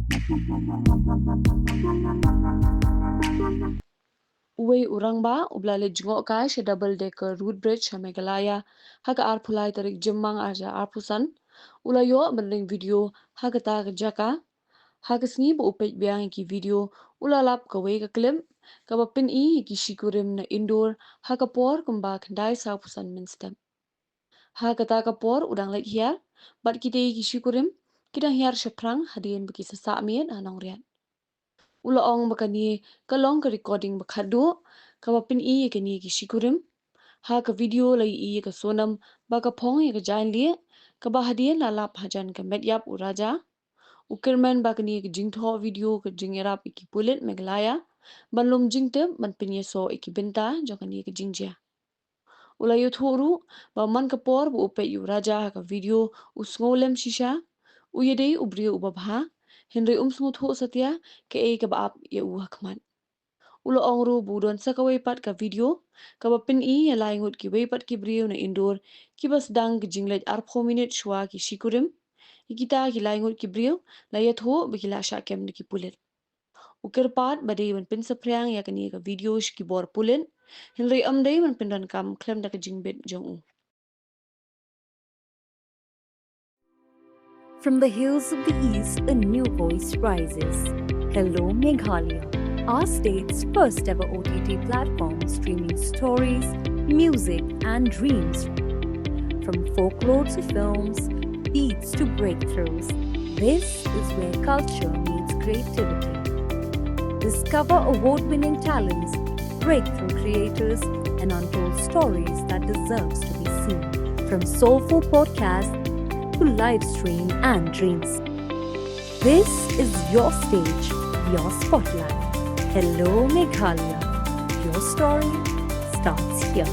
Uway urang ba ublale jengok ka she double decker road bridge sa Meghalaya Haka arpulai tarik jemang arja arpusan ulayo mending video Haka ta jaka Haka sngi bu upej biang ki video ulalap ka we ka klim ka bapin I ki shikurim na indoor Haka por kumba kandai sa pusan minstem Haka ta ka por udang lek hiar bat kite ki shikurim kita hiar sheprang hadien baki sesa amien anong rian ula ong bakani kalong ka recording bakhadu ka bapin I kani ki shikurim ha ka video lai I ka sonam ba ka phong ka jain li ka ba hadien la lap hajan ka medyap uraja ukirman ba kani ka jingtho video ka jingerap iki pulit Meghalaya banlum jingtem man pinye so iki binta jokani ka jingjia ulayo thoru ba man ka por bu upe yu raja ka video usngolem shisha uyedei ubri ubabha Henry umsngu tho satya ke e ka baap ye u hakman ulo ongru budon sakaway pat ka video ka bapin I ya laingut ki way pat ki brio na indoor ki bas dang ki jinglet arpho minute shwa ki shikurim ikita ki laingut ki brio la ya tho bikila sha kem ki pulit ukir pat bade man pin sapriang ya kani ka video ki bor pulin Henry amdei man pindan kam klem da ka jingbet jong u From the hills of the east, a new voice rises. Hello, Meghalaya, our state's first ever OTT platform streaming stories, music, and dreams. From folklore to films, beats to breakthroughs, this is where culture meets creativity. Discover award-winning talents, breakthrough creators, and untold stories that deserves to be seen. From soulful podcasts to live stream and dreams. This is your stage, your spotlight. Hello, Meghalaya. Your story starts here.